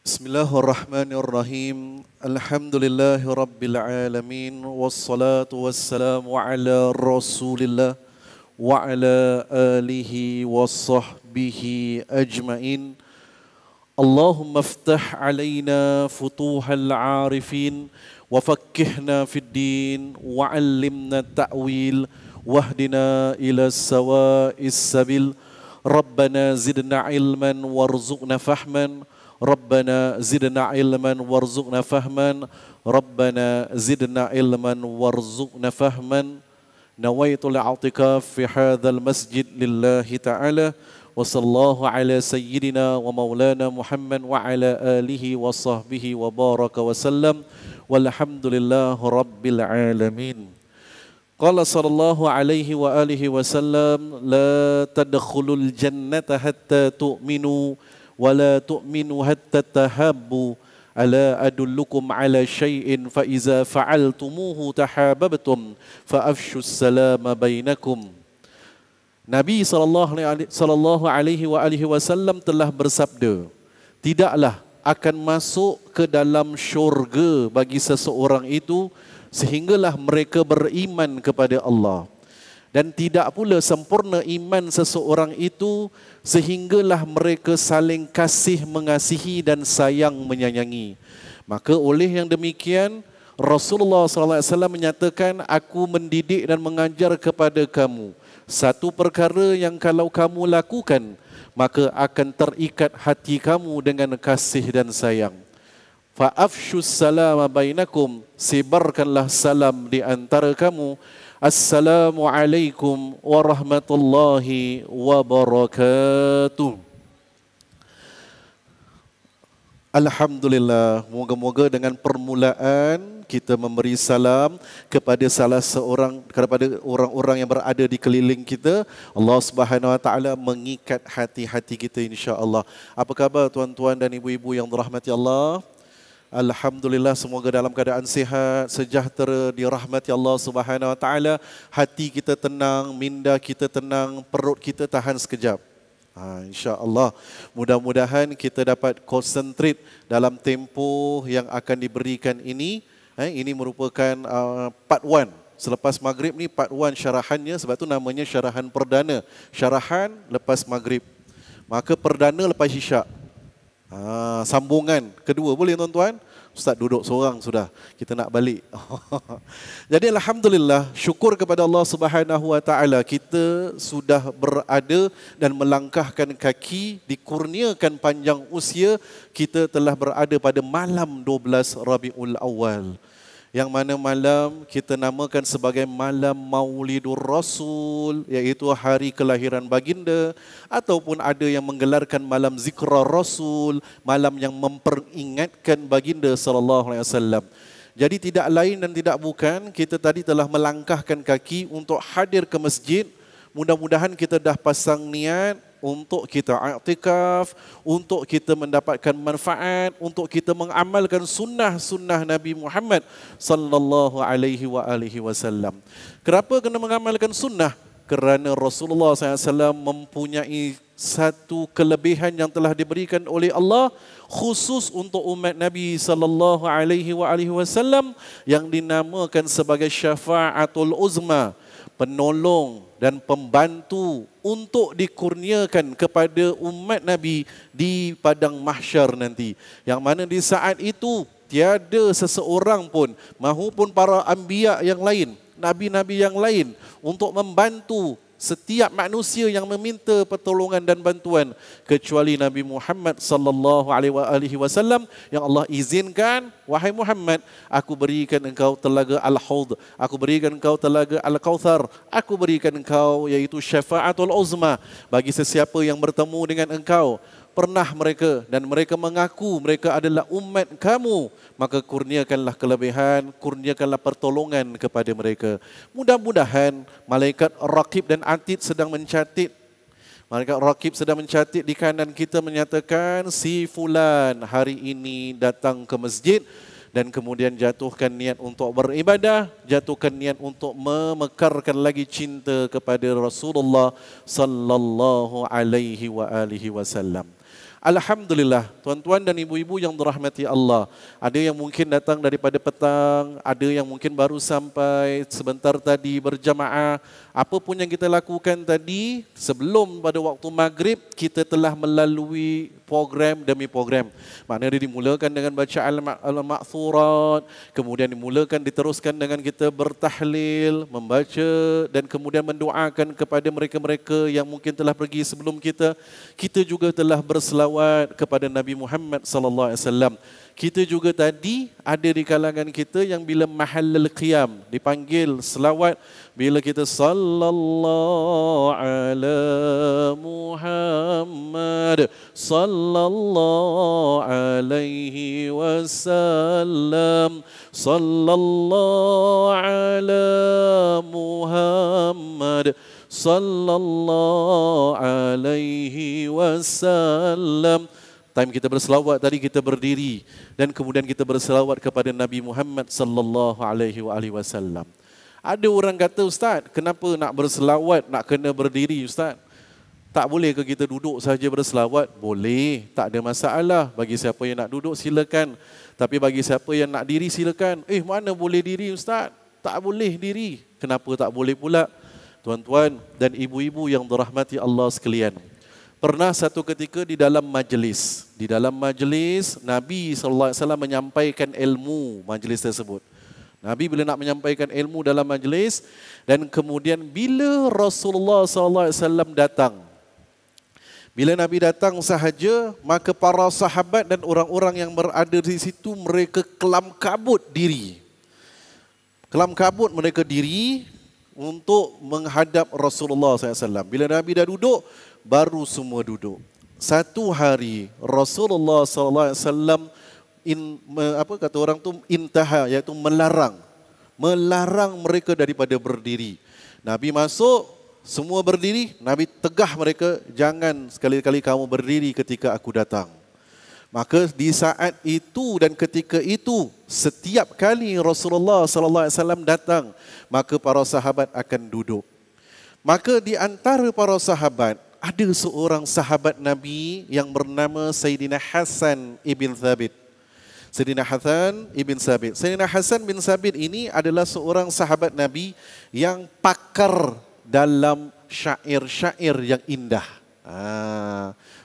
Bismillahirrahmanirrahim. Alhamdulillahirabbil alamin wassalatu wassalamu ala Rasulillah wa ala alihi washabbihi ajmain. Allahumma iftah alaina futuhal arifin wa fakkihna fid din wa 'allimna ta'wil wahdina ila sawa'is sabil. Rabbana zidna ilman warzuqna fahman. Rabbana zidna ilman warzuqna fahman. Rabbana zidna ilman warzuqna fahman. Nawaitul i'tikaf fi hadzal masjid lillahi ta'ala wa sallallahu ala sayyidina wa maulana Muhammad wa ala alihi wa sahbihi wa baraka wa sallam walhamdulillahi rabbil alamin. Qala sallallahu alaihi wa alihi wa sallam la tadkhulul jannata hatta tu'minu ولا تؤمنوا حتى تحابوا ألا أدلكم على شيء فإذا فعلتموه تحاببتم فأفشوا السلام بينكم. Nabi sallallahu alaihi wasallam telah bersabda, tidaklah akan masuk ke dalam syurga bagi seseorang itu sehinggalah mereka beriman kepada Allah. Dan tidak pula sempurna iman seseorang itu sehinggalah mereka saling kasih mengasihi dan sayang menyayangi. Maka oleh yang demikian Rasulullah SAW menyatakan, aku mendidik dan mengajar kepada kamu satu perkara yang kalau kamu lakukan maka akan terikat hati kamu dengan kasih dan sayang. Fa'afshus salama bainakum, sebarkanlah salam di antara kamu. Assalamualaikum warahmatullahi wabarakatuh. Alhamdulillah, moga-moga dengan permulaan kita memberi salam kepada kepada orang-orang yang berada di keliling kita. Allah Subhanahu wa taala mengikat hati-hati kita insya-Allah. Apa khabar tuan-tuan dan ibu-ibu yang dirahmati Allah? Alhamdulillah, semoga dalam keadaan sihat, sejahtera, dirahmati Allah Subhanahu wa taala. Hati kita tenang, minda kita tenang, perut kita tahan sekejap. Insya-Allah. Mudah-mudahan kita dapat konsentrate dalam tempoh yang akan diberikan ini. Ini merupakan part 1. Selepas maghrib ni part 1 syarahannya, sebab tu namanya syarahan perdana. Syarahan lepas maghrib. Maka perdana lepas isyak. Sambungan kedua, boleh tuan-tuan? Ustaz duduk seorang sudah, kita nak balik. Jadi alhamdulillah, syukur kepada Allah Subhanahu wa taala, kita sudah berada dan melangkahkan kaki, dikurniakan panjang usia, kita telah berada pada malam 12 Rabiul Awal. Yang mana malam kita namakan sebagai malam Maulidur Rasul, iaitu hari kelahiran baginda, ataupun ada yang menggelarkan malam Zikra Rasul, malam yang memperingatkan baginda sallallahu alaihi wasallam. Jadi tidak lain dan tidak bukan, kita tadi telah melangkahkan kaki untuk hadir ke masjid. Mudah-mudahan kita dah pasang niat untuk kita i'tikaf, untuk kita mendapatkan manfaat, untuk kita mengamalkan sunnah-sunnah Nabi Muhammad sallallahu alaihi wasallam. Kenapa kena mengamalkan sunnah? Kerana Rasulullah SAW mempunyai satu kelebihan yang telah diberikan oleh Allah khusus untuk umat Nabi sallallahu alaihi wasallam yang dinamakan sebagai syafa'atul uzma, penolong dan pembantu untuk dikurniakan kepada umat Nabi di padang mahsyar nanti. Yang mana di saat itu tiada seseorang pun, mahupun para anbiya yang lain, nabi-nabi yang lain, untuk membantu setiap manusia yang meminta pertolongan dan bantuan kecuali Nabi Muhammad sallallahu alaihi wasallam, yang Allah izinkan, wahai Muhammad, aku berikan engkau telaga Al-Haud, aku berikan engkau telaga Al-Kautsar, aku berikan engkau iaitu syafaatul uzma bagi sesiapa yang bertemu dengan engkau. Pernah mereka dan mereka mengaku mereka adalah umat kamu, maka kurniakanlah kelebihan, kurniakanlah pertolongan kepada mereka. Mudah-mudahan malaikat Raqib dan Atid sedang mencatat. Malaikat Raqib sedang mencatat di kanan kita, menyatakan si fulan hari ini datang ke masjid dan kemudian jatuhkan niat untuk beribadah, jatuhkan niat untuk memekarkan lagi cinta kepada Rasulullah sallallahu alaihi wasallam. Alhamdulillah, tuan-tuan dan ibu-ibu yang dirahmati Allah. Ada yang mungkin datang daripada petang, ada yang mungkin baru sampai sebentar tadi berjamaah. Apa pun yang kita lakukan tadi, sebelum pada waktu maghrib, kita telah melalui program demi program. Maknanya dia dimulakan dengan baca al-ma'thurat, kemudian diteruskan dengan kita bertahlil, membaca dan kemudian mendoakan kepada mereka-mereka yang mungkin telah pergi sebelum kita. Kita juga telah berselawat kepada Nabi Muhammad sallallahu alaihi wasallam. Kita juga tadi ada di kalangan kita yang bila mahallul qiyam dipanggil selawat, bila kita sallallahu ala Muhammad sallallahu alaihi wasallam, sallallahu ala Muhammad sallallahu alaihi wasallam. Time kita berselawat tadi, kita berdiri dan kemudian kita berselawat kepada Nabi Muhammad sallallahu alaihi wasallam. Ada orang kata, Ustaz, kenapa nak berselawat nak kena berdiri, Ustaz? Tak boleh ke kita duduk saja berselawat? Boleh, tak ada masalah. Bagi siapa yang nak duduk silakan. Tapi bagi siapa yang nak diri silakan. Mana boleh diri, Ustaz? Tak boleh diri. Kenapa tak boleh pula? Tuan-tuan dan ibu-ibu yang dirahmati Allah sekalian, pernah satu ketika di dalam majlis Nabi SAW menyampaikan ilmu majlis tersebut. Nabi bila nak menyampaikan ilmu dalam majlis, dan kemudian bila Rasulullah SAW datang, bila Nabi datang sahaja, maka para sahabat dan orang-orang yang berada di situ mereka kelam kabut mereka diri untuk menghadap Rasulullah SAW. Bila Nabi dah duduk, baru semua duduk. Satu hari Rasulullah SAW kata orang tu intaha, iaitu melarang mereka daripada berdiri. Nabi masuk, semua berdiri. Nabi tegah mereka, jangan sekali-kali kamu berdiri ketika aku datang. Maka di saat itu dan ketika itu, setiap kali Rasulullah SAW datang, maka para sahabat akan duduk. Maka di antara para sahabat, ada seorang sahabat Nabi yang bernama Sayyidina Hasan ibn Thabit. Sayyidina Hasan bin Thabit ini adalah seorang sahabat Nabi yang pakar dalam syair-syair yang indah.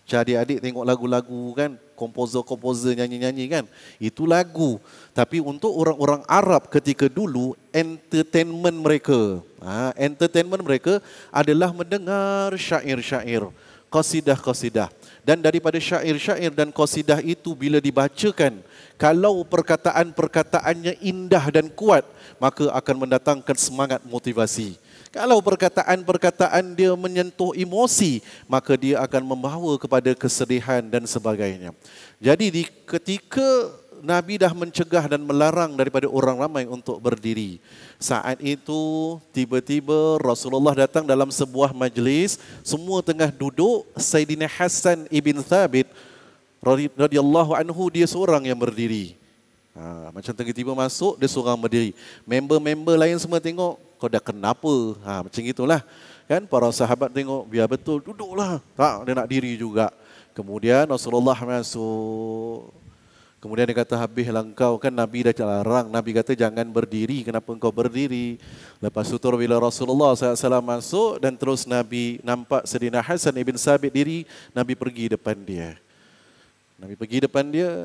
Macam adik-adik tengok lagu-lagu kan, komposer nyanyi-nyanyi kan, itu lagu. Tapi untuk orang-orang Arab ketika dulu, entertainment mereka adalah mendengar syair-syair, qasidah-qasidah. Dan daripada syair-syair dan qasidah itu bila dibacakan, kalau perkataan-perkataannya indah dan kuat, maka akan mendatangkan semangat motivasi. Kalau perkataan-perkataan dia menyentuh emosi, maka dia akan membawa kepada kesedihan dan sebagainya. Jadi ketika Nabi dah mencegah dan melarang daripada orang ramai untuk berdiri, saat itu tiba-tiba Rasulullah datang dalam sebuah majlis, semua tengah duduk. Sayyidina Hasan ibn Thabit radhiyallahu anhu, dia seorang yang berdiri. Macam tiba-tiba masuk, dia seorang berdiri. Member-member lain semua tengok, kau dah kenapa? Macam itulah. Kan para sahabat tengok, biar betul, duduklah. Tak, dia nak diri juga. Kemudian Rasulullah masuk. Kemudian dia kata, habislah engkau, kan Nabi dah larang. Nabi kata jangan berdiri, kenapa engkau berdiri? Lepas itu bila Rasulullah SAW masuk dan terus Nabi nampak Sayyidina Hasan ibn Thabit diri, Nabi pergi depan dia.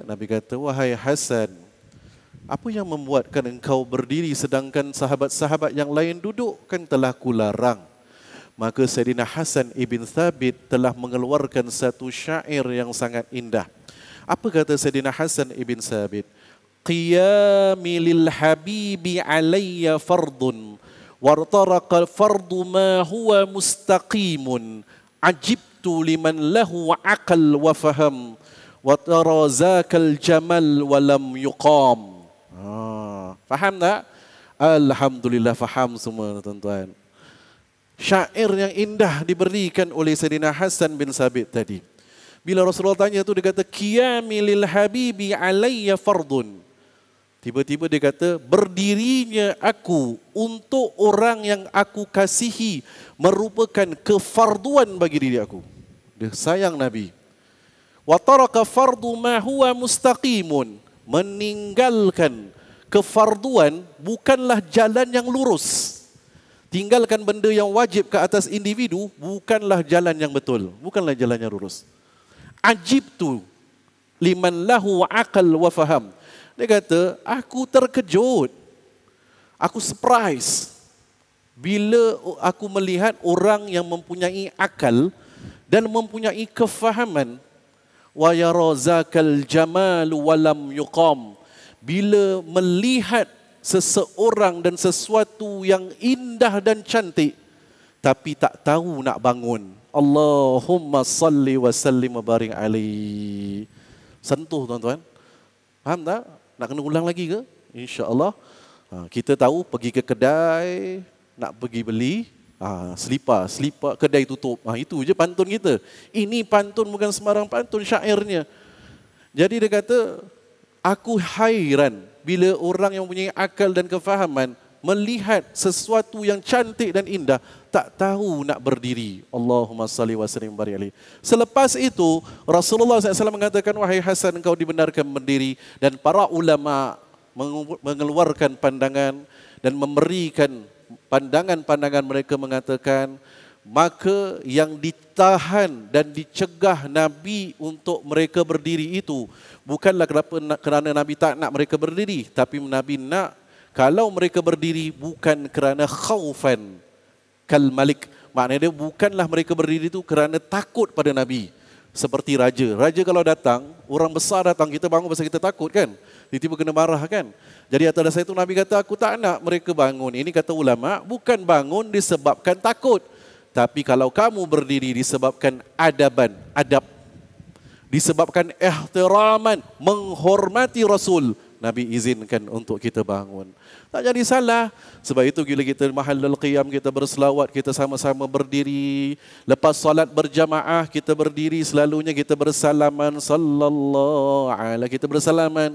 Nabi kata, wahai Hasan, apa yang membuatkan engkau berdiri sedangkan sahabat-sahabat yang lain duduk? Kan telah kularang. Maka Sayyidina Hasan ibn Thabit telah mengeluarkan satu syair yang sangat indah. Apa kata Sayyidina Hasan ibn Thabit? Qiyami lil habibi alayya fardun wartaraqal fardu ma huwa mustaqimun ajibtu liman lahu aqal wa faham wa tara zakal jamal wa lam yuqam. Faham tak? Alhamdulillah faham semua tuan-tuan. Syair yang indah diberikan oleh Sayyidina Hasan bin Thabit tadi. Bila Rasulullah tanya tu, dia kata qiyami lil habibi alayya fardun. Tiba-tiba dia kata, berdirinya aku untuk orang yang aku kasihi merupakan kefarduan bagi diri aku. Dia sayang Nabi. Wa taraka fardu ma huwa mustaqimun. Meninggalkan kefarduan bukanlah jalan yang lurus. Tinggalkan benda yang wajib ke atas individu bukanlah jalan yang betul, bukanlah jalan yang lurus. Ajibtu liman lahu aqal wa faham. Dia kata, aku terkejut, aku surprise bila aku melihat orang yang mempunyai akal dan mempunyai kefahaman. Wa yara zakal jamal wa lam yuqam. Bila melihat seseorang dan sesuatu yang indah dan cantik tapi tak tahu nak bangun. Allahumma salli wa sallim wa barik alaihi. Sentuh tuan-tuan. Faham tak? Nak kena ulang lagi ke? InsyaAllah. Kita tahu pergi ke kedai, nak pergi beli selipar kedai tutup. Itu je pantun kita. Ini pantun bukan sembarang pantun, syairnya. Jadi dia kata, aku hairan bila orang yang mempunyai akal dan kefahaman melihat sesuatu yang cantik dan indah tak tahu nak berdiri. Allahumma salli wa sallim barik alaihi. Selepas itu Rasulullah SAW mengatakan, wahai Hasan, engkau dibenarkan berdiri. Dan para ulama mengeluarkan pandangan dan memberikan pandangan-pandangan mereka mengatakan, maka yang ditahan dan dicegah Nabi untuk mereka berdiri itu bukanlah kerana Nabi tak nak mereka berdiri, tapi Nabi nak kalau mereka berdiri bukan kerana khaufan kal malik. Maknanya dia bukanlah mereka berdiri itu kerana takut pada Nabi. Seperti raja. Raja kalau datang, orang besar datang, kita bangun pasal kita takut kan? Tiba-tiba kena marah kan? Jadi atas dasar itu Nabi kata, aku tak nak mereka bangun. Ini kata ulama, bukan bangun disebabkan takut. Tapi kalau kamu berdiri disebabkan adab. Disebabkan ihtiraman, menghormati Rasul, Nabi izinkan untuk kita bangun. Tak jadi salah. Sebab itu bila kita mahallul qiyam, kita berselawat, kita sama-sama berdiri. Lepas solat berjamaah, kita berdiri, selalunya kita bersalaman. Sallallahu alaihi, kita bersalaman.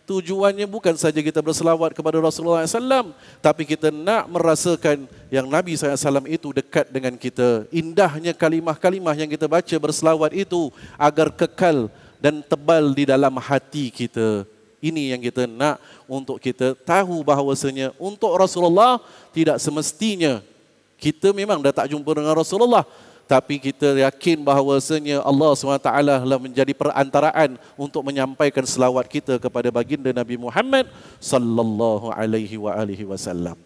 Tujuannya bukan saja kita berselawat kepada Rasulullah SAW, tapi kita nak merasakan yang Nabi SAW itu dekat dengan kita. Indahnya kalimah-kalimah yang kita baca berselawat itu agar kekal dan tebal di dalam hati kita. Ini yang kita nak untuk kita tahu bahawasanya untuk Rasulullah tidak semestinya kita memang dah tak jumpa dengan Rasulullah, tapi kita yakin bahawasanya Allah SWT telah menjadi perantaraan untuk menyampaikan selawat kita kepada baginda Nabi Muhammad sallallahu alaihi wasallam.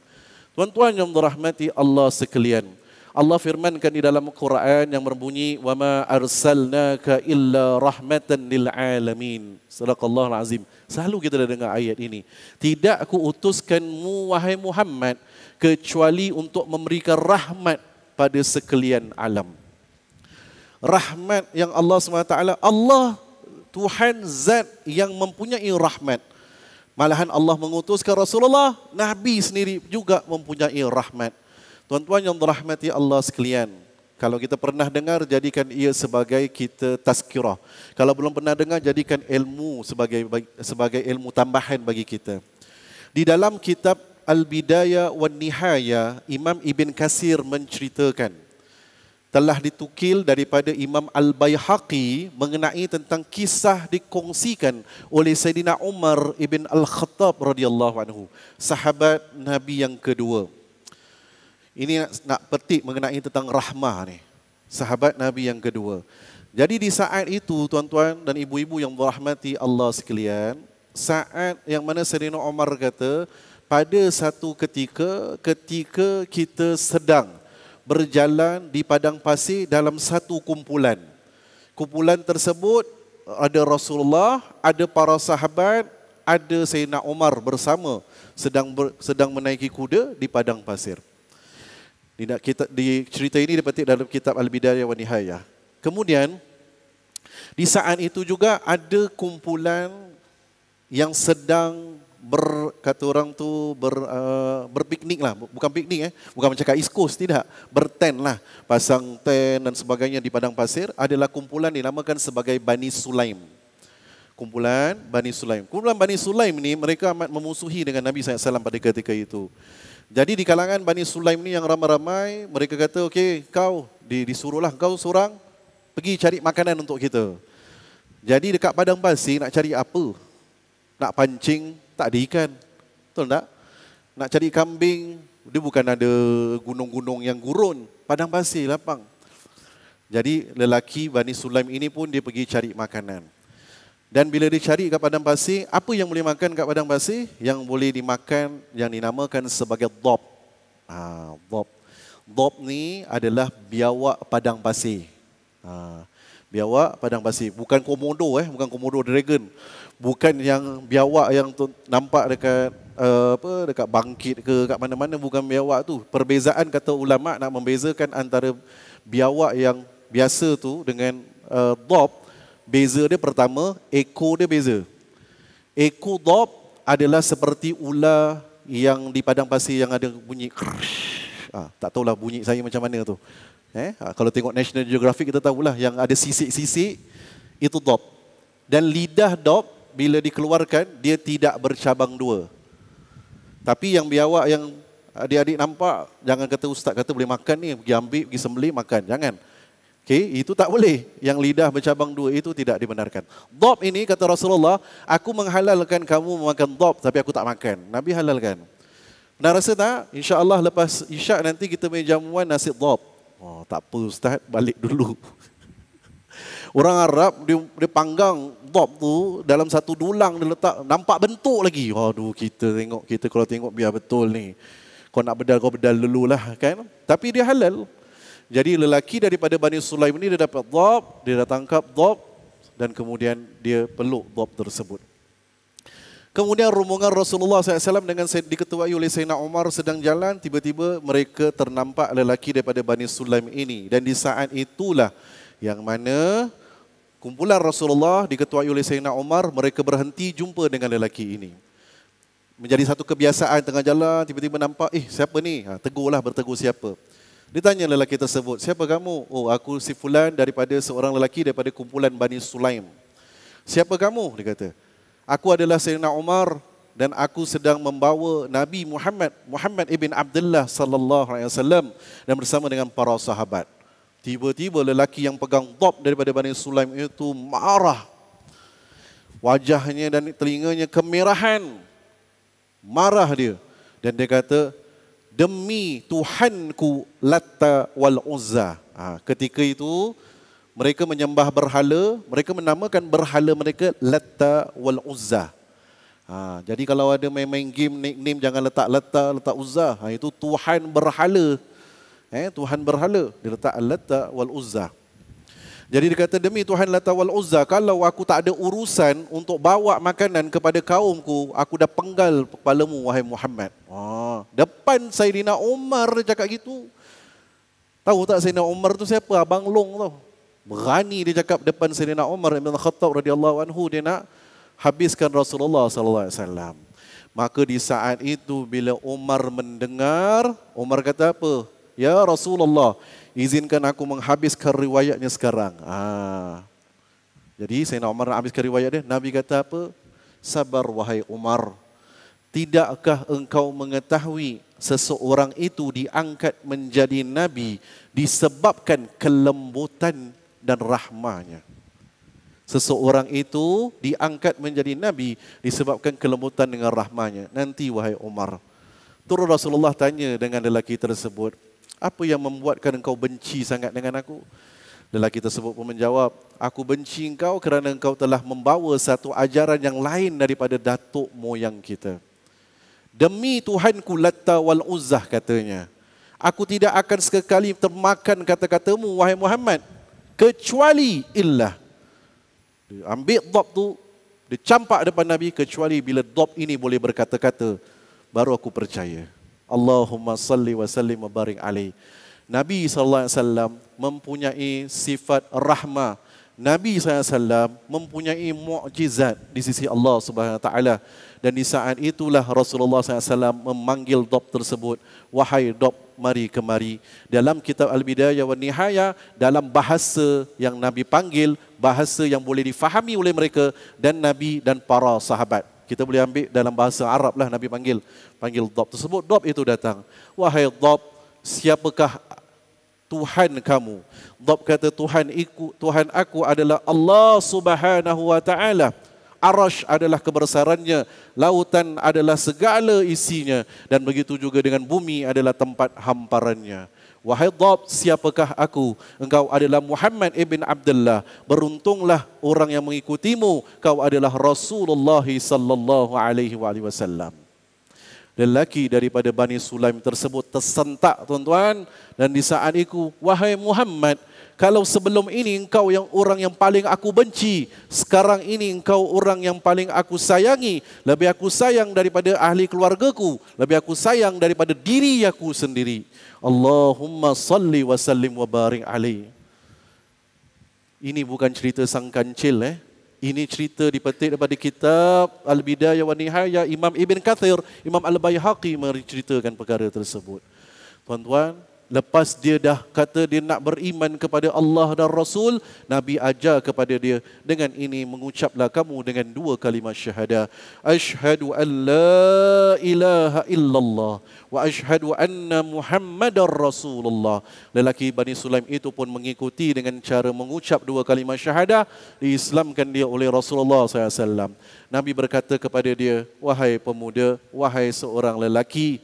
Tuan-tuan yang dirahmati Allah sekalian, Allah firmankan di dalam Quran yang berbunyi, wa ma arsalnaka illa rahmatan lil alamin. Sadaqallahul azim. Selalu kita dah dengar ayat ini. Tidak aku utuskanmu wahai Muhammad kecuali untuk memberikan rahmat pada sekalian alam. Rahmat yang Allah SWT, Allah Tuhan zat yang mempunyai rahmat. Malahan Allah mengutuskan Rasulullah, Nabi sendiri juga mempunyai rahmat. Tuan-tuan yang dirahmati Allah sekalian, kalau kita pernah dengar, jadikan ia sebagai kita tazkirah. Kalau belum pernah dengar, jadikan ilmu sebagai ilmu tambahan bagi kita. Di dalam kitab Al-Bidayah wan Nihayah, Imam Ibn Katsir menceritakan, telah ditukil daripada Imam Al-Baihaqi mengenai tentang kisah dikongsikan oleh Sayyidina Umar ibn Al-Khattab radhiyallahu anhu, sahabat Nabi yang kedua. Ini nak petik mengenai tentang rahmah ni, sahabat Nabi yang kedua. Jadi di saat itu tuan-tuan dan ibu-ibu yang dirahmati Allah sekalian, saat yang mana Sayyidina Umar kata, pada satu ketika kita sedang berjalan di padang pasir dalam satu kumpulan. Kumpulan tersebut ada Rasulullah, ada para sahabat, ada Sayyidina Umar bersama sedang menaiki kuda di padang pasir. Di cerita ini dipetik dalam kitab Al-Bidayah wan Nihayah. Kemudian di saat itu juga ada kumpulan yang sedang kata orang tu berpiknik lah, bukan piknik bukan macam kat East Coast, tidak, berten lah, pasang tent dan sebagainya di padang pasir. Adalah kumpulan dinamakan sebagai Bani Sulaim. Kumpulan Bani Sulaim. Kumpulan Bani Sulaim ni mereka amat memusuhi dengan Nabi SAW pada ketika itu. Jadi di kalangan Bani Sulaim ni yang ramai-ramai, mereka kata, okey, kau disuruhlah kau seorang pergi cari makanan untuk kita. Jadi dekat padang pasir nak cari apa? Nak pancing, tak ada ikan. Betul tak? Nak cari kambing, dia bukan ada gunung-gunung yang gurun. Padang pasir, lapang. Jadi lelaki Bani Sulaim ini pun dia pergi cari makanan. Dan bila dia cari kat padang pasir, apa yang boleh makan kat padang pasir? Yang boleh dimakan, yang dinamakan sebagai dhab. Dhab. Dhab ni adalah biawak padang pasir. Biawak padang pasir, bukan komodo bukan komodo dragon, bukan yang biawak yang nampak dekat dekat bangkit ke kat mana-mana, bukan biawak tu. Perbezaan kata ulama nak membezakan antara biawak yang biasa tu dengan dhab, beza dia pertama ekor dia beza. Ekor dhab adalah seperti ular yang di padang pasir yang ada bunyi tak tahulah bunyi saya macam mana tu. Kalau tengok National Geographic kita tahulah yang ada sisik-sisik itu dhab. Dan lidah dhab bila dikeluarkan dia tidak bercabang dua. Tapi yang biawak yang adik-adik nampak, jangan kata ustaz kata boleh makan ni, pergi ambil, pergi sembelih makan, jangan. Okey, itu tak boleh. Yang lidah bercabang dua itu tidak dibenarkan. Dhab ini kata Rasulullah, aku menghalalkan kamu memakan dhab tapi aku tak makan. Nabi halalkan. Pernah rasa tak? InsyaAllah lepas isyak nanti kita main jamuan nasi dhab. Tak apa ustaz, balik dulu. Orang Arab dia panggang dhab tu dalam satu dulang dia letak, nampak bentuk lagi. Aduh, kita kalau tengok biar betul ni. Kau nak bedal kau bedal dululah kan. Tapi dia halal. Jadi lelaki daripada Bani Sulaim ni dia dapat dhab, dia dah tangkap dhab dan kemudian dia peluk dhab tersebut. Kemudian rombongan Rasulullah SAW dengan diketuai oleh Sayyidina Umar sedang jalan, tiba-tiba mereka ternampak lelaki daripada Bani Sulaim ini. Dan di saat itulah yang mana kumpulan Rasulullah diketuai oleh Sayyidina Umar, mereka berhenti jumpa dengan lelaki ini. Menjadi satu kebiasaan tengah jalan, tiba-tiba nampak, siapa ni? Tegurlah, bertegur siapa. Ditanya lelaki tersebut, siapa kamu? Oh, aku si fulan daripada seorang lelaki daripada kumpulan Bani Sulaim. Siapa kamu? Dia kata. Aku adalah Sayyidina Umar dan aku sedang membawa Nabi Muhammad ibn Abdullah sallallahu alaihi wasallam dan bersama dengan para sahabat. Tiba-tiba lelaki yang pegang dhab daripada Bani Sulaim itu marah. Wajahnya dan telinganya kemerahan. Marah dia dan dia kata, demi Tuhanku Latta wal Uzza. Ketika itu mereka menyembah berhala, mereka menamakan berhala mereka Latta wal Uzza. Jadi kalau ada main-main game nickname jangan letak Latta, letak Uzza. Itu Tuhan berhala. Tuhan berhala, dia letak Latta wal Uzza. Jadi dia kata, demi Tuhan Latta wal Uzza, kalau aku tak ada urusan untuk bawa makanan kepada kaumku, aku dah penggal kepalamu wahai Muhammad. Depan Sayyidina Umar dia cakap gitu. Tahu tak Sayyidina Umar tu siapa? Abang Long tau. Berani dia cakap depan Sayyidina Umar Ibn Khattab radhiyallahu anhu, dia nak habiskan Rasulullah sallallahu alaihi wasallam. Maka di saat itu bila Umar mendengar, Umar kata apa? Ya Rasulullah, izinkan aku menghabiskan riwayatnya sekarang. Jadi Sayyidina Umar nak habiskan riwayat dia. Nabi kata apa? Sabar wahai Umar. Tidakkah engkau mengetahui seseorang itu diangkat menjadi Nabi disebabkan kelembutan dan rahmanya. Seseorang itu diangkat menjadi Nabi disebabkan kelembutan dengan rahmanya. Nanti wahai Umar. Turun Rasulullah tanya dengan lelaki tersebut, apa yang membuatkan engkau benci sangat dengan aku? Lelaki tersebut pun menjawab, aku benci engkau kerana engkau telah membawa satu ajaran yang lain daripada datuk moyang kita. Demi Tuhanku Latta wal Uzzah katanya, aku tidak akan sekali termakan kata-katamu wahai Muhammad, kecuali illah. Dia ambil dhab tu, dia campak depan Nabi, kecuali bila dhab ini boleh berkata-kata, baru aku percaya. Allahumma salli wa sallim wa barik alaih. Nabi SAW mempunyai sifat rahmah. Nabi SAW mempunyai mukjizat di sisi Allah Subhanahu Wa Taala. Dan di saat itulah Rasulullah SAW memanggil dhab tersebut, wahai dhab, mari kemari. Dalam kitab Al-Bidayah wa Nihayah, dalam bahasa yang Nabi panggil, bahasa yang boleh difahami oleh mereka dan Nabi dan para sahabat. Kita boleh ambil dalam bahasa Arab lah Nabi panggil dhab tersebut. Dhab itu datang, wahai dhab, siapakah Tuhan kamu. Dhab kata Tuhan aku adalah Allah Subhanahu wa taala. Arash adalah kebesarannya, lautan adalah segala isinya, dan begitu juga dengan bumi adalah tempat hamparannya. Wahai Dhab, siapakah aku? Engkau adalah Muhammad ibn Abdullah. Beruntunglah orang yang mengikutimu. Kau adalah Rasulullah sallallahu alaihi wasallam. Lelaki daripada Bani Sulaim tersebut tersentak, tuan-tuan. Dan di saat itu, wahai Muhammad, kalau sebelum ini engkau yang orang yang paling aku benci, sekarang ini engkau orang yang paling aku sayangi. Lebih aku sayang daripada ahli keluargaku, lebih aku sayang daripada diri aku sendiri. Allahumma salli wa sallim wa barik alaih. Ini bukan cerita sang kancil, Ini cerita dipetik daripada kitab Al-Bidayah wa Nihayah, Imam Ibn Kathir, Imam Al-Baihaqi menceritakan perkara tersebut. Tuan-tuan, lepas dia dah kata dia nak beriman kepada Allah dan Rasul, Nabi ajar kepada dia, dengan ini mengucaplah kamu dengan 2 kalimat syahadah. Asyhadu an la ilaha illallah wa asyhadu anna Muhammadar Rasulullah. Lelaki Bani Sulaim itu pun mengikuti dengan cara mengucap 2 kalimat syahadah, diislamkan dia oleh Rasulullah SAW. Nabi berkata kepada dia, wahai pemuda, wahai seorang lelaki,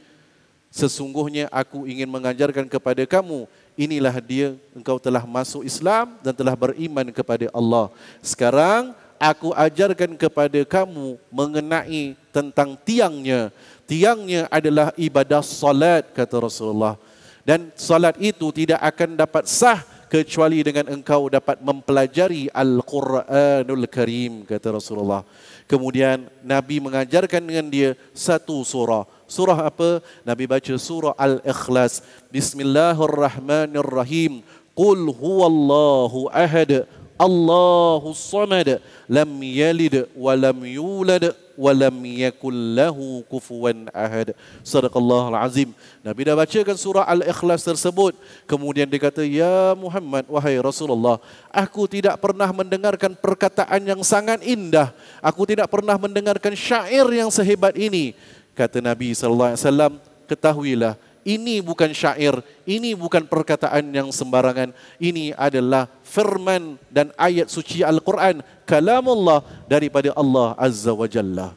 sesungguhnya aku ingin mengajarkan kepada kamu, inilah dia, engkau telah masuk Islam dan telah beriman kepada Allah. Sekarang aku ajarkan kepada kamu mengenai tentang tiangnya. Tiangnya adalah ibadah salat, kata Rasulullah. Dan salat itu tidak akan dapat sah kecuali dengan engkau dapat mempelajari Al-Quranul Karim, kata Rasulullah. Kemudian Nabi mengajarkan dengan dia satu surah. Surah apa? Nabi baca surah Al-Ikhlas. Bismillahirrahmanirrahim. Qul huwallahu ahad, Allahus samad, lam yalid wa lam yulad wa lam yakul lahu kufuwan ahad. Sadaqallahul azim. Nabi dah bacakan surah Al-Ikhlas tersebut. Kemudian dia kata, ya Muhammad, wahai Rasulullah, aku tidak pernah mendengarkan perkataan yang sangat indah. Aku tidak pernah mendengarkan syair yang sehebat ini. Kata Nabi SAW, ketahuilah, ini bukan syair, ini bukan perkataan yang sembarangan. Ini adalah firman dan ayat suci Al-Quran, kalamullah daripada Allah Azza wa Jalla.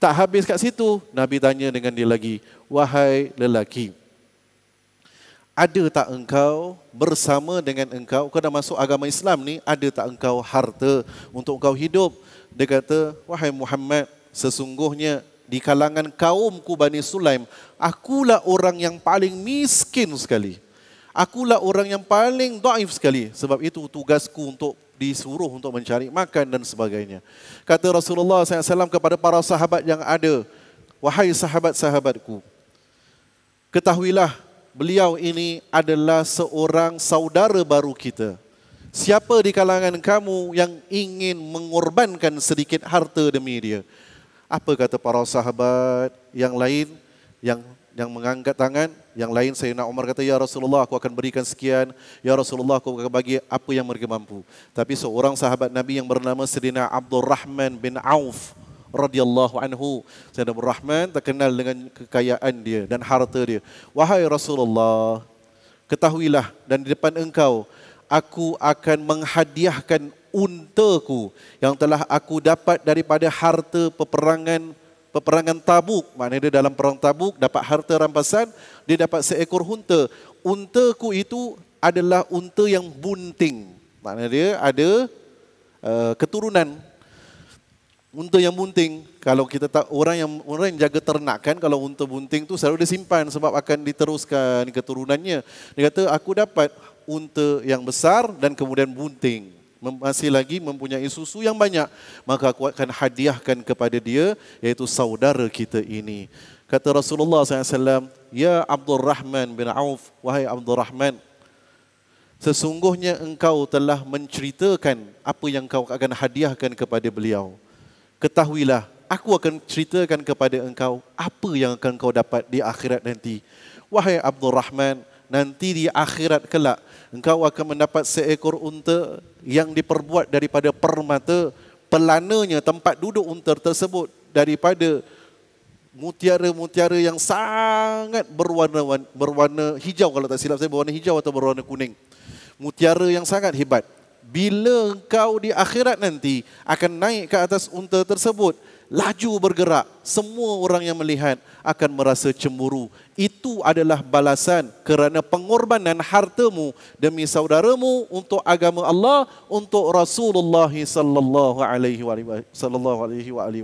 Tak habis kat situ, Nabi tanya dengan dia lagi, wahai lelaki, ada tak engkau bersama dengan engkau, kau dah masuk agama Islam ni, ada tak engkau harta untuk engkau hidup? Dia kata, wahai Muhammad, sesungguhnya di kalangan kaumku Bani Sulaim, akulah orang yang paling miskin sekali. Akulah orang yang paling dhaif sekali. Sebab itu tugasku untuk disuruh untuk mencari makan dan sebagainya. Kata Rasulullah SAW kepada para sahabat yang ada, wahai sahabat-sahabatku, ketahuilah beliau ini adalah seorang saudara baru kita. Siapa di kalangan kamu yang ingin mengorbankan sedikit harta demi dia? Apa kata para sahabat yang lain yang mengangkat tangan? Yang lain Sayyidina Umar kata, ya Rasulullah, aku akan berikan sekian. Ya Rasulullah, aku akan bagi apa yang mereka mampu. Tapi seorang sahabat Nabi yang bernama Sayyidina Abdurrahman bin Auf radhiyallahu anhu. Sayyidina Abdurrahman terkenal dengan kekayaan dia dan harta dia. Wahai Rasulullah, ketahuilah dan di depan engkau, aku akan menghadiahkan untaku yang telah aku dapat daripada harta peperangan Tabuk. Maknanya dia dalam perang Tabuk dapat harta rampasan, dia dapat seekor unta. Untaku itu adalah unta yang bunting. Maknanya dia ada keturunan. Unta yang bunting, kalau kita tak, orang yang jaga ternak kan, kalau unta bunting tu selalu dia simpan sebab akan diteruskan keturunannya. Dia kata, aku dapat unta yang besar dan kemudian bunting, masih lagi mempunyai susu yang banyak, maka aku akan hadiahkan kepada dia, iaitu saudara kita ini. Kata Rasulullah SAW, ya Abdurrahman bin Auf, wahai Abdurrahman, sesungguhnya engkau telah menceritakan apa yang kau akan hadiahkan kepada beliau. Ketahuilah, aku akan ceritakan kepada engkau apa yang akan kau dapat di akhirat nanti. Wahai Abdurrahman, nanti di akhirat kelak, engkau akan mendapat seekor unta yang diperbuat daripada permata. Pelananya, tempat duduk unta tersebut mutiara-mutiara yang sangat berwarna hijau, kalau tak silap saya berwarna hijau atau berwarna kuning. Mutiara yang sangat hebat. Bila engkau di akhirat nanti akan naik ke atas unta tersebut, laju bergerak, semua orang yang melihat akan merasa cemburu. Itu adalah balasan kerana pengorbanan hartamu demi saudaramu untuk agama Allah, untuk Rasulullah sallallahu alaihi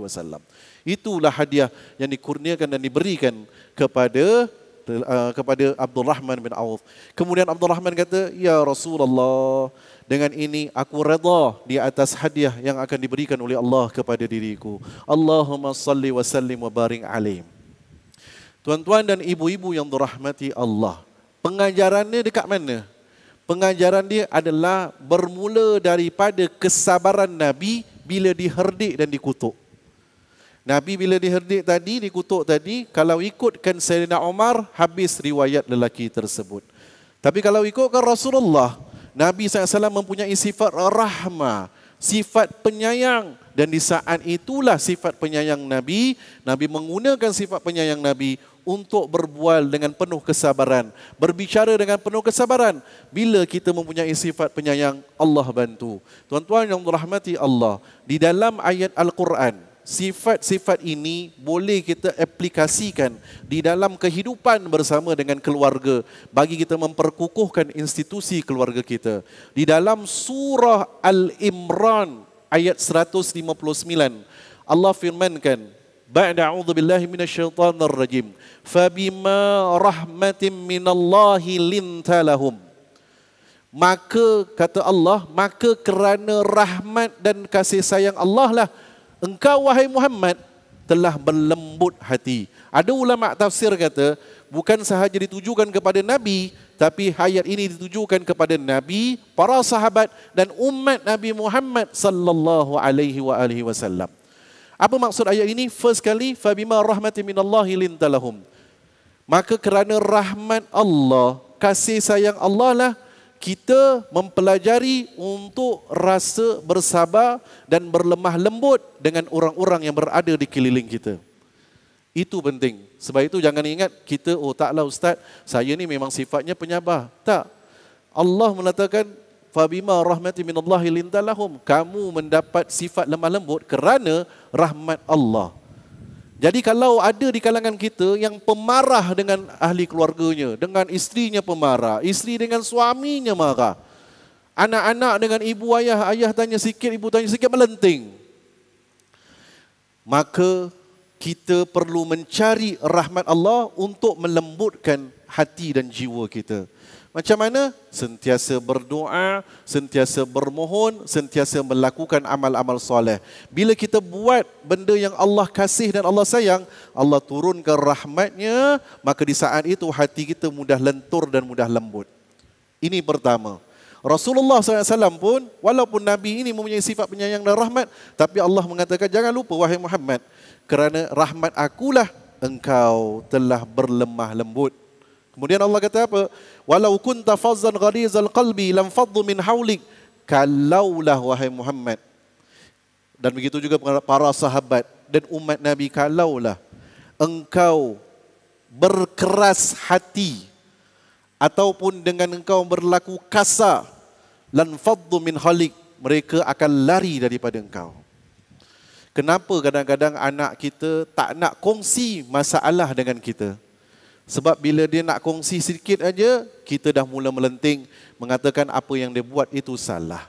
wasallam. Itulah hadiah yang dikurniakan dan diberikan kepada Abdul Rahman bin Auf. Kemudian Abdul Rahman kata, "Ya Rasulullah, dengan ini aku redha di atas hadiah yang akan diberikan oleh Allah kepada diriku. Allahumma salli wa sallim wa barik alaih." Tuan-tuan dan ibu-ibu yang dirahmati Allah, pengajarannya dekat mana? Pengajaran dia adalah bermula daripada kesabaran Nabi bila diherdik dan dikutuk. Nabi bila diherdik tadi, dikutuk tadi, kalau ikutkan Sayyidina Umar, habis riwayat lelaki tersebut. Tapi kalau ikutkan Rasulullah, Nabi SAW mempunyai sifat rahmah, sifat penyayang. Dan di saat itulah sifat penyayang Nabi, Nabi menggunakan sifat penyayang Nabi untuk berbual dengan penuh kesabaran, berbicara dengan penuh kesabaran. Bila kita mempunyai sifat penyayang, Allah bantu. Tuan-tuan yang dirahmati Allah, di dalam ayat Al-Quran, sifat-sifat ini boleh kita aplikasikan di dalam kehidupan bersama dengan keluarga bagi kita memperkukuhkan institusi keluarga kita. Di dalam surah Al-Imran ayat 159, Allah firmankan, "Ba'da a'udzu billahi minasyaitonir rajim. Fabima rahmatin minallahi linta lahum." Maka kata Allah, maka kerana rahmat dan kasih sayang Allah lah engkau wahai Muhammad telah berlembut hati. Ada ulama tafsir kata bukan sahaja ditujukan kepada Nabi, tapi ayat ini ditujukan kepada Nabi, para sahabat dan umat Nabi Muhammad sallallahu alaihi wasallam. Apa maksud ayat ini? First kali, fabima rahmatin minallahi linta lahum. Maka kerana rahmat Allah, kasih sayang Allah lah kita mempelajari untuk rasa bersabar dan berlemah lembut dengan orang-orang yang berada di keliling kita. Itu penting. Sebab itu jangan ingat kita, oh taklah Ustaz, saya ni memang sifatnya penyabar. Tak. Allah mengatakan, fabima rahmati minallahi linta lahum. Kamu mendapat sifat lemah lembut kerana rahmat Allah. Jadi kalau ada di kalangan kita yang pemarah dengan ahli keluarganya, dengan isterinya pemarah, isteri dengan suaminya marah, anak-anak dengan ibu ayah, ayah tanya sikit, ibu tanya sikit, melenting, maka kita perlu mencari rahmat Allah untuk melembutkan hati dan jiwa kita. Macam mana? Sentiasa berdoa, sentiasa bermohon, sentiasa melakukan amal-amal soleh. Bila kita buat benda yang Allah kasih dan Allah sayang, Allah turunkan rahmatnya, maka di saat itu hati kita mudah lentur dan mudah lembut. Ini pertama. Rasulullah SAW pun, walaupun Nabi ini mempunyai sifat penyayang dan rahmat, tapi Allah mengatakan, jangan lupa wahai Muhammad, kerana rahmat akulah engkau telah berlemah lembut. Kemudian Allah kata apa? Walau kunta fazzan ghalizal qalbi lam faddu min haulik. Kalaulah wahai Muhammad. Dan begitu juga para sahabat dan umat Nabi, kalaulah engkau berkeras hati ataupun dengan engkau berlaku kasar, lan faddu min haulik, mereka akan lari daripada engkau. Kenapa kadang-kadang anak kita tak nak kongsi masalah dengan kita? Sebab bila dia nak kongsi sedikit aja, kita dah mula melenting, mengatakan apa yang dia buat itu salah.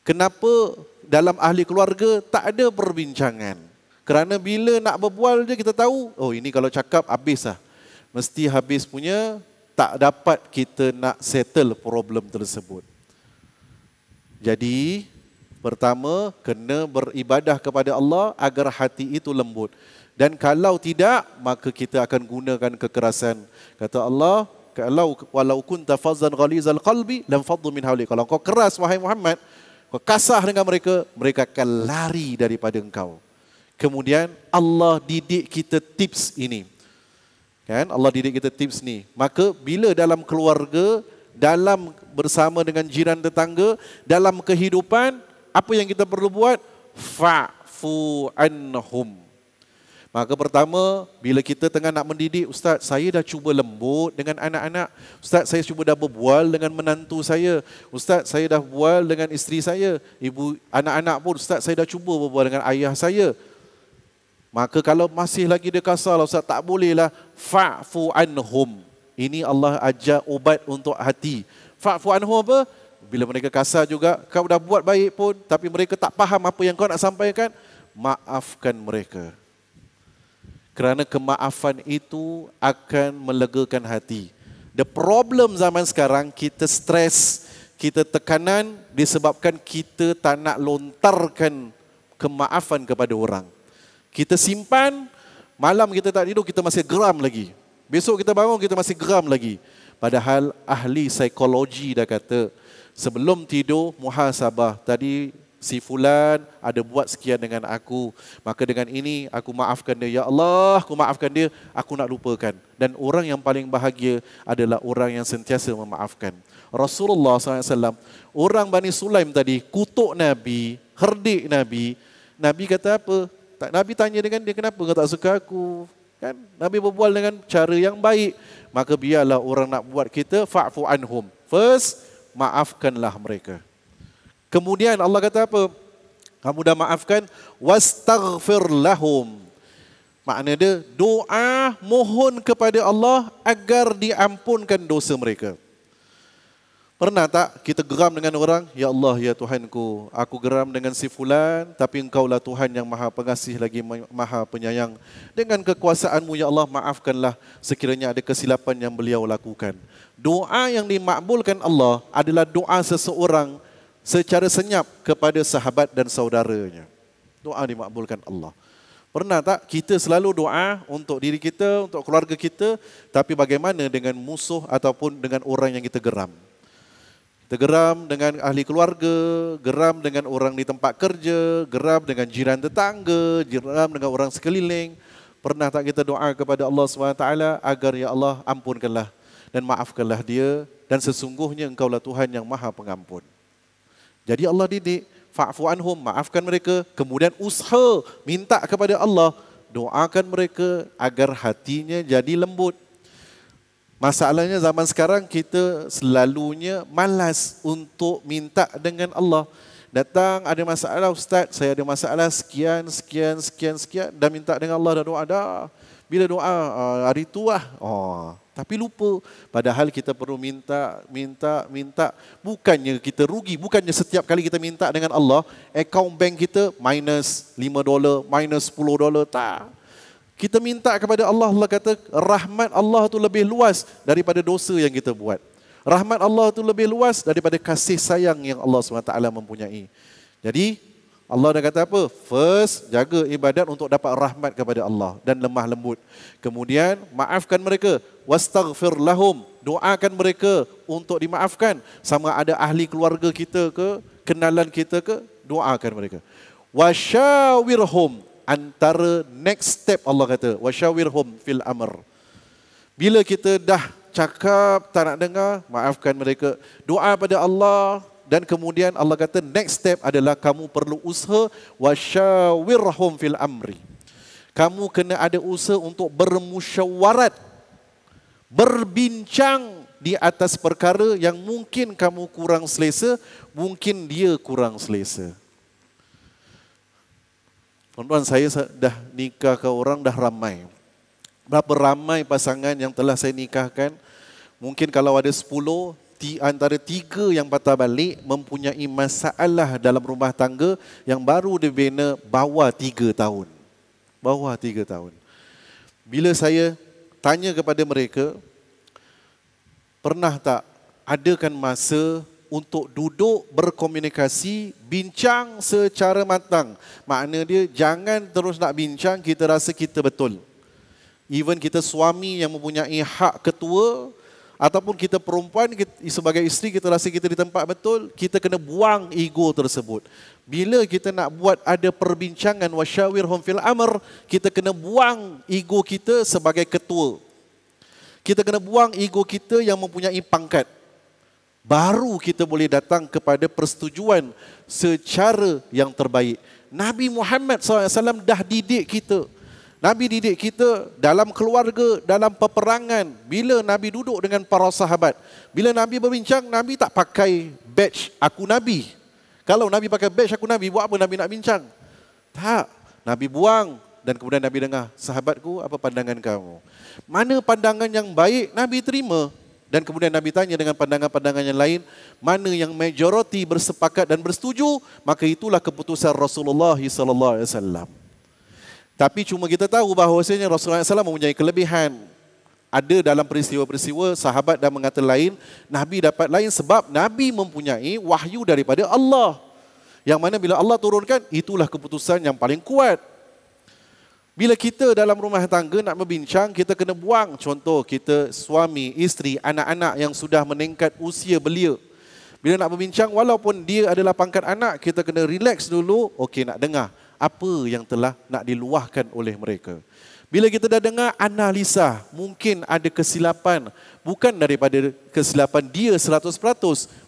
Kenapa dalam ahli keluarga tak ada perbincangan? Kerana bila nak berbual je kita tahu, oh ini kalau cakap habis lah. Mesti habis punya, tak dapat kita nak settle problem tersebut. Jadi, pertama, kena beribadah kepada Allah agar hati itu lembut. Dan kalau tidak, maka kita akan gunakan kekerasan. Kata Allah, walau kunta fazzan ghalizal qalbi lam faddu min hawlik. Kalau kau keras wahai Muhammad, kau kasar dengan mereka, mereka akan lari daripada engkau. Kemudian Allah didik kita tips ini. Kan? Allah didik kita tips ni. Maka bila dalam keluarga, dalam bersama dengan jiran tetangga, dalam kehidupan, apa yang kita perlu buat? Fa'fu anhum. Maka pertama, bila kita tengah nak mendidik, Ustaz, saya dah cuba lembut dengan anak-anak. Ustaz, saya cuba dah berbual dengan menantu saya. Ustaz, saya dah berbual dengan isteri saya. Ibu, anak-anak pun, Ustaz, saya dah cuba berbual dengan ayah saya. Maka kalau masih lagi dia kasar, Ustaz, tak bolehlah. Fa'fu anhum. Ini Allah ajar obat untuk hati. Fa'fu anhum apa? Bila mereka kasar juga, kau dah buat baik pun, tapi mereka tak faham apa yang kau nak sampaikan, maafkan mereka. Kerana kemaafan itu akan melegakan hati. The problem zaman sekarang, kita stres, kita tekanan disebabkan kita tak nak lontarkan kemaafan kepada orang. Kita simpan, malam kita tak tidur, kita masih geram lagi. Besok kita bangun, kita masih geram lagi. Padahal ahli psikologi dah kata, sebelum tidur, muhasabah. Tadi si fulan ada buat sekian dengan aku, maka dengan ini aku maafkan dia. Ya Allah, aku maafkan dia, aku nak lupakan. Dan orang yang paling bahagia adalah orang yang sentiasa memaafkan. Rasulullah SAW, orang Bani Sulaim tadi kutuk Nabi, herdik Nabi. Nabi kata apa? Nabi tanya dengan dia, kenapa kau tak suka aku? Kan? Nabi berbual dengan cara yang baik. Maka biarlah orang nak buat kita, fa'fu anhum. First, maafkanlah mereka. Kemudian Allah kata apa? Kamu dah maafkan, wastaghfir lahum. Makna dia doa, mohon kepada Allah agar diampunkan dosa mereka. Pernah tak kita geram dengan orang? Ya Allah, ya Tuhanku, aku geram dengan si fulan, tapi Engkaulah Tuhan yang Maha Pengasih lagi Maha Penyayang. Dengan kekuasaan-Mu, ya Allah, maafkanlah sekiranya ada kesilapan yang beliau lakukan. Doa yang dimakbulkan Allah adalah doa seseorang secara senyap kepada sahabat dan saudaranya. Doa dimakbulkan Allah. Pernah tak kita selalu doa untuk diri kita, untuk keluarga kita, tapi bagaimana dengan musuh ataupun dengan orang yang kita geram? Kita geram dengan ahli keluarga, geram dengan orang di tempat kerja, geram dengan jiran tetangga, geram dengan orang sekeliling. Pernah tak kita doa kepada Allah SWT agar ya Allah ampunkanlah dan maafkanlah dia, dan sesungguhnya Engkaulah Tuhan yang Maha Pengampun. Jadi Allah didik, fa'fu anhum, maafkan mereka. Kemudian usaha, minta kepada Allah, doakan mereka agar hatinya jadi lembut. Masalahnya zaman sekarang kita selalunya malas untuk minta dengan Allah. Datang ada masalah, Ustaz, saya ada masalah sekian, dah minta dengan Allah, dah doa dah. Bila doa, hari tu lah. Tapi lupa. Padahal kita perlu minta. Bukannya kita rugi. Bukannya setiap kali kita minta dengan Allah, akaun bank kita minus $5, minus $10. Tak. Kita minta kepada Allah, Allah kata rahmat Allah tu lebih luas daripada dosa yang kita buat. Rahmat Allah tu lebih luas daripada kasih sayang yang Allah SWT mempunyai. Jadi, Allah dah kata apa? First, jaga ibadat untuk dapat rahmat kepada Allah dan lemah lembut. Kemudian, maafkan mereka. Wastaghfir lahum. Doakan mereka untuk dimaafkan. Sama ada ahli keluarga kita ke, kenalan kita ke, doakan mereka. Wasyawirhum. Antara next step Allah kata, wasyawirhum fil amr. Bila kita dah cakap, tak nak dengar, maafkan mereka. Doa pada Allah. Dan kemudian Allah kata next step adalah kamu perlu usaha wasyawirhum fil amri. Kamu kena ada usaha untuk bermusyawarat, berbincang di atas perkara yang mungkin kamu kurang selesa, mungkin dia kurang selesa. Tuan-tuan, saya dah nikah ke orang dah ramai. Berapa ramai pasangan yang telah saya nikahkan? Mungkin kalau ada 10, antara 3 yang patah balik mempunyai masalah dalam rumah tangga yang baru dibina bawah 3 tahun. Bawah 3 tahun. Bila saya tanya kepada mereka, pernah tak adakan masa untuk duduk berkomunikasi, bincang secara matang? Makna dia jangan terus nak bincang kita rasa kita betul. Even kita suami yang mempunyai hak ketua, ataupun kita perempuan sebagai isteri kita rasa kita di tempat betul, kita kena buang ego tersebut. Bila kita nak buat ada perbincangan wasyawirhum fil amr, kita kena buang ego kita sebagai ketua. Kita kena buang ego kita yang mempunyai pangkat. Baru kita boleh datang kepada persetujuan secara yang terbaik. Nabi Muhammad SAW dah didik kita. Nabi didik kita dalam keluarga, dalam peperangan. Bila Nabi duduk dengan para sahabat, bila Nabi berbincang, Nabi tak pakai badge aku Nabi. Kalau Nabi pakai badge aku Nabi, buat apa Nabi nak bincang? Tak. Nabi buang dan kemudian Nabi dengar, sahabatku, apa pandangan kamu? Mana pandangan yang baik, Nabi terima. Dan kemudian Nabi tanya dengan pandangan-pandangan yang lain, mana yang majoriti bersepakat dan bersetuju, maka itulah keputusan Rasulullah SAW. Tapi cuma kita tahu bahawasanya Rasulullah SAW mempunyai kelebihan. Ada dalam peristiwa-peristiwa sahabat dan mengata lain, Nabi dapat lain sebab Nabi mempunyai wahyu daripada Allah. Yang mana bila Allah turunkan, itulah keputusan yang paling kuat. Bila kita dalam rumah tangga nak berbincang, kita kena buang. Contoh, kita suami, isteri, anak-anak yang sudah meningkat usia belia. Bila nak berbincang, walaupun dia adalah pangkat anak, kita kena relax dulu. Okey, nak dengar apa yang telah nak diluahkan oleh mereka. Bila kita dah dengar analisa, mungkin ada kesilapan. Bukan daripada kesilapan dia 100%,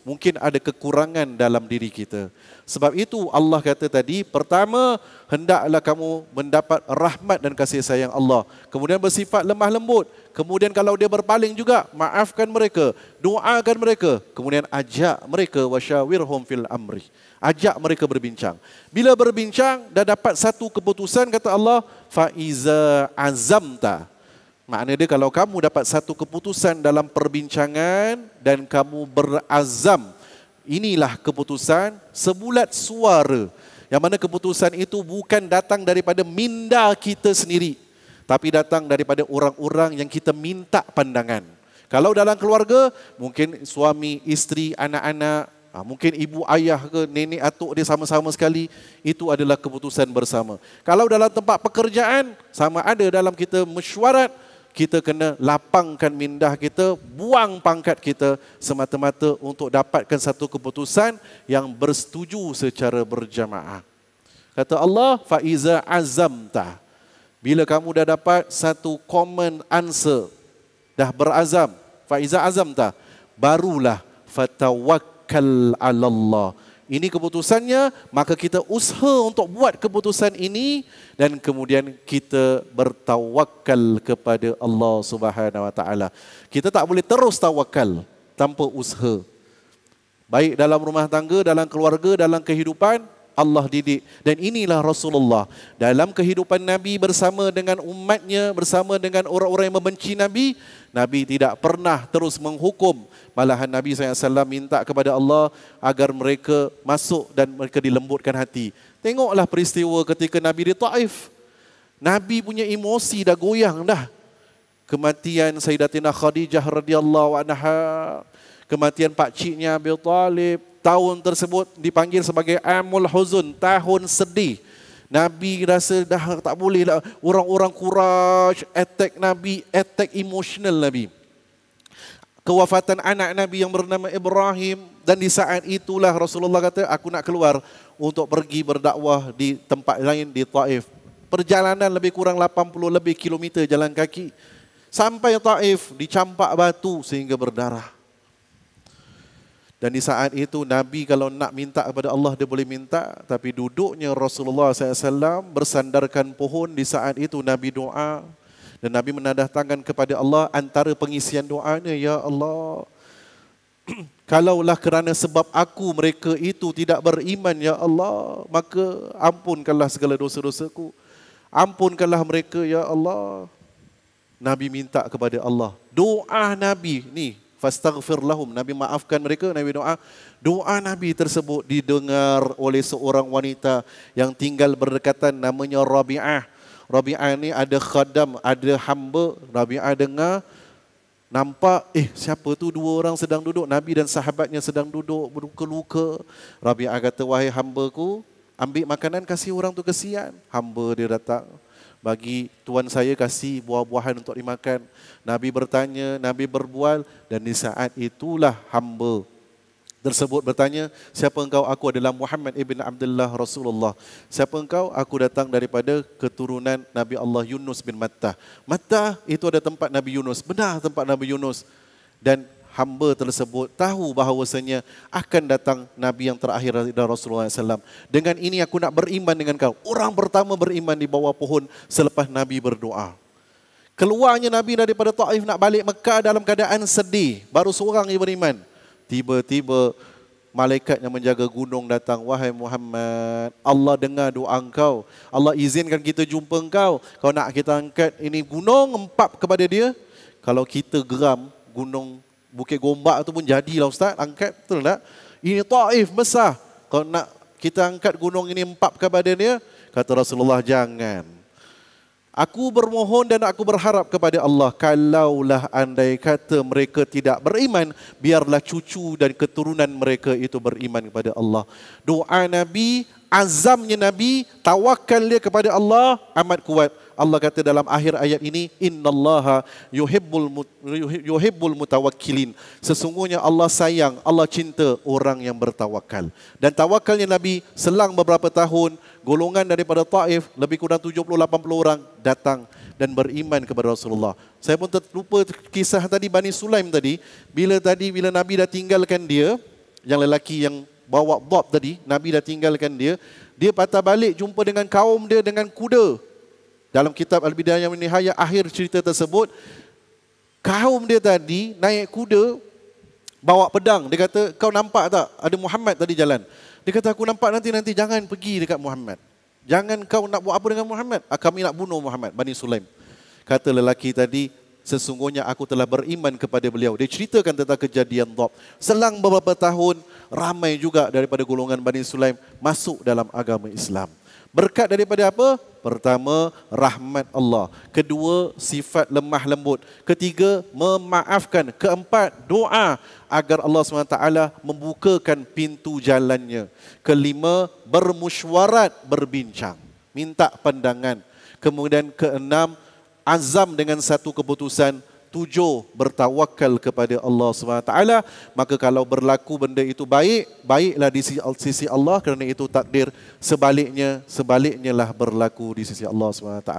mungkin ada kekurangan dalam diri kita. Sebab itu Allah kata tadi, pertama, hendaklah kamu mendapat rahmat dan kasih sayang Allah. Kemudian bersifat lemah lembut. Kemudian kalau dia berpaling juga, maafkan mereka, doakan mereka. Kemudian ajak mereka, wasyawirhum fil amri. Ajak mereka berbincang. Bila berbincang, dah dapat satu keputusan, kata Allah, faiza azamta. Makna dia kalau kamu dapat satu keputusan dalam perbincangan dan kamu berazam, inilah keputusan sebulat suara. Yang mana keputusan itu bukan datang daripada minda kita sendiri, tapi datang daripada orang-orang yang kita minta pandangan. Kalau dalam keluarga, mungkin suami, isteri, anak-anak, mungkin ibu, ayah ke nenek atuk dia sama-sama sekali, itu adalah keputusan bersama. Kalau dalam tempat pekerjaan, sama ada dalam kita mesyuarat, kita kena lapangkan mindah kita, buang pangkat kita semata-mata untuk dapatkan satu keputusan yang bersetuju secara berjamaah. Kata Allah, faiza azamta. Bila kamu dah dapat satu common answer, dah berazam, faiza azamta, barulah fatawakkal 'alallah. Ini keputusannya, maka kita usaha untuk buat keputusan ini dan kemudian kita bertawakal kepada Allah Subhanahu Wa Taala. Kita tak boleh terus tawakal tanpa usaha. Baik dalam rumah tangga, dalam keluarga, dalam kehidupan, Allah didik. Dan inilah Rasulullah. Dalam kehidupan Nabi bersama dengan umatnya, bersama dengan orang-orang yang membenci Nabi, Nabi tidak pernah terus menghukum. Malahan Nabi SAW minta kepada Allah agar mereka masuk dan mereka dilembutkan hati. Tengoklah peristiwa ketika Nabi di Taif. Nabi punya emosi dah goyang dah. Kematian Sayyidatina Khadijah radhiyallahu anha, kematian pakciknya Abi Talib. Tahun tersebut dipanggil sebagai Amul Huzun, tahun sedih. Nabi rasa dah tak boleh lah. Orang-orang Quraisy attack Nabi, attack emosional Nabi. Kewafatan anak Nabi yang bernama Ibrahim, dan di saat itulah Rasulullah kata, aku nak keluar untuk pergi berdakwah di tempat lain di Taif. Perjalanan lebih kurang 80 lebih kilometer jalan kaki. Sampai Taif dicampak batu sehingga berdarah. Dan di saat itu Nabi kalau nak minta kepada Allah dia boleh minta, tapi duduknya Rasulullah SAW bersandarkan pohon. Di saat itu Nabi doa dan Nabi menadah tangan kepada Allah. Antara pengisian doanya, ya Allah, kalaulah kerana sebab aku mereka itu tidak beriman, ya Allah, maka ampunkanlah segala dosa-dosaku. Ampunkanlah mereka, ya Allah. Nabi minta kepada Allah. Doa Nabi ni, fastaghfir lahum, Nabi maafkan mereka, Nabi doa. Doa Nabi tersebut didengar oleh seorang wanita yang tinggal berdekatan, namanya Rabi'ah. Rabi'ah ni ada khadam, ada hamba. Rabi'ah dengar, nampak, siapa tu dua orang sedang duduk, Nabi dan sahabatnya sedang duduk berluka-luka. Rabi'ah kata, wahai hambaku, ambil makanan kasih orang tu kesian. Hamba dia datang, bagi tuan saya kasih buah-buahan untuk dimakan. Nabi bertanya, Nabi berbual, dan di saat itulah hamba tersebut bertanya, siapa engkau? Aku adalah Muhammad ibn Abdullah Rasulullah. Siapa engkau? Aku datang daripada keturunan Nabi Allah Yunus bin Mattah. Mattah itu ada tempat Nabi Yunus. Benar tempat Nabi Yunus. Dan hamba tersebut tahu bahawasanya akan datang Nabi yang terakhir dari Rasulullah SAW. Dengan ini aku nak beriman dengan kau. Orang pertama beriman di bawah pohon selepas Nabi berdoa. Keluarnya Nabi daripada Taif nak balik Mekah dalam keadaan sedih. Baru seorang yang beriman. Tiba-tiba malaikat yang menjaga gunung datang. Wahai Muhammad, Allah dengar doa engkau. Allah izinkan kita jumpa engkau. Kau nak kita angkat ini gunung, empap kepada dia. Kalau kita geram, gunung Bukit Gombak tu pun jadilah Ustaz, angkat, betul tak? Ini Taif besar. Kalau nak kita angkat gunung ini empap kepada dia, kata Rasulullah, jangan. Aku bermohon dan aku berharap kepada Allah, kalaulah andai kata mereka tidak beriman, biarlah cucu dan keturunan mereka itu beriman kepada Allah. Doa Nabi, azamnya Nabi, tawakal dia kepada Allah amat kuat. Allah kata dalam akhir ayat ini, innallaha yuhibbul mutawakkilin. Sesungguhnya Allah sayang, Allah cinta orang yang bertawakal. Dan tawakalnya Nabi selang beberapa tahun, golongan daripada Taif lebih kurang 70-80 orang datang dan beriman kepada Rasulullah. Saya pun terlupa kisah tadi Bani Sulaim tadi, bila Nabi dah tinggalkan dia, yang lelaki yang bawa dhab tadi, Nabi dah tinggalkan dia, dia patah balik jumpa dengan kaum dia dengan kuda. Dalam kitab Al-Bidayah wa Nihayah, akhir cerita tersebut, kaum dia tadi naik kuda, bawa pedang. Dia kata, kau nampak tak ada Muhammad tadi jalan? Dia kata, aku nampak, nanti jangan pergi dekat Muhammad. Jangan kau nak buat apa dengan Muhammad. Kami nak bunuh Muhammad. Bani Sulaim. Kata lelaki tadi, sesungguhnya aku telah beriman kepada beliau. Dia ceritakan tentang kejadian dhab. Selang beberapa tahun, ramai juga daripada golongan Bani Sulaim masuk dalam agama Islam. Berkat daripada apa? Pertama, rahmat Allah. Kedua, sifat lemah lembut. Ketiga, memaafkan. Keempat, doa agar Allah SWT membukakan pintu jalannya. Kelima, bermusyawarat, berbincang. Minta pandangan. Kemudian keenam, azam dengan satu keputusan. 7, bertawakal kepada Allah SWT. Maka kalau berlaku benda itu baiklah di sisi Allah, kerana itu takdir. Sebaliknya lah berlaku di sisi Allah SWT.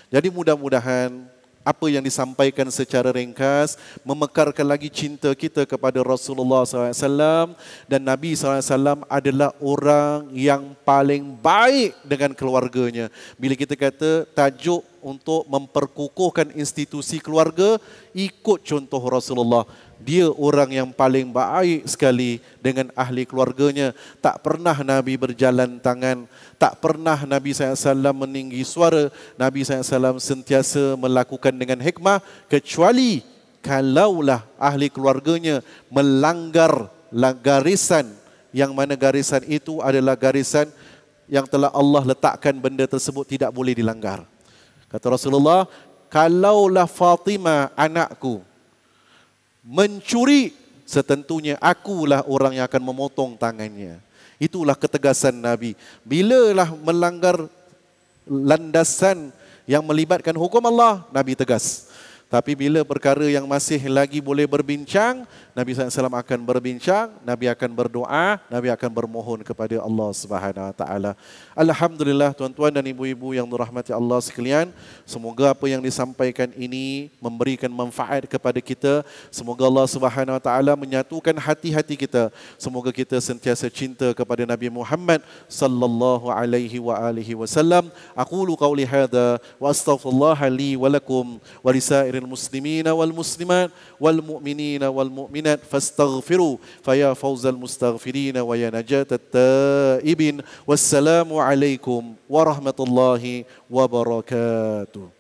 Jadi mudah-mudahan apa yang disampaikan secara ringkas memekarkan lagi cinta kita kepada Rasulullah SAW. Dan Nabi SAW adalah orang yang paling baik dengan keluarganya. Bila kita kata tajuk untuk memperkukuhkan institusi keluarga, ikut contoh Rasulullah. Dia orang yang paling baik sekali dengan ahli keluarganya. Tak pernah Nabi berjalan tangan. Tak pernah Nabi SAW meninggi suara. Nabi SAW sentiasa melakukan dengan hikmah. Kecuali kalaulah ahli keluarganya melanggar garisan. Yang mana garisan itu adalah garisan yang telah Allah letakkan, benda tersebut tidak boleh dilanggar. Kata Rasulullah, kalaulah Fatimah anakku mencuri, setentunya akulah orang yang akan memotong tangannya. Itulah ketegasan Nabi. Bilalah melanggar landasan yang melibatkan hukum Allah, Nabi tegas. Tapi bila perkara yang masih lagi boleh berbincang, Nabi SAW akan berbincang, Nabi akan berdoa, Nabi akan bermohon kepada Allah Subhanahu Wa Taala. Alhamdulillah, tuan-tuan dan ibu-ibu yang dirahmati Allah sekalian, semoga apa yang disampaikan ini memberikan manfaat kepada kita. Semoga Allah Subhanahu Wa Taala menyatukan hati-hati kita. Semoga kita sentiasa cinta kepada Nabi Muhammad sallallahu alaihi wa alihi wasallam. Aqulu qauli hadza wa astaghfirullah li wa lakum wa lisairil muslimina wal muslimat wal mu'minina wal mu'minat fastaghfiru faya fawzal mustaghfirin wa ya najatat taibin. Wassalamu alaikum warahmatullahi wabarakatuh.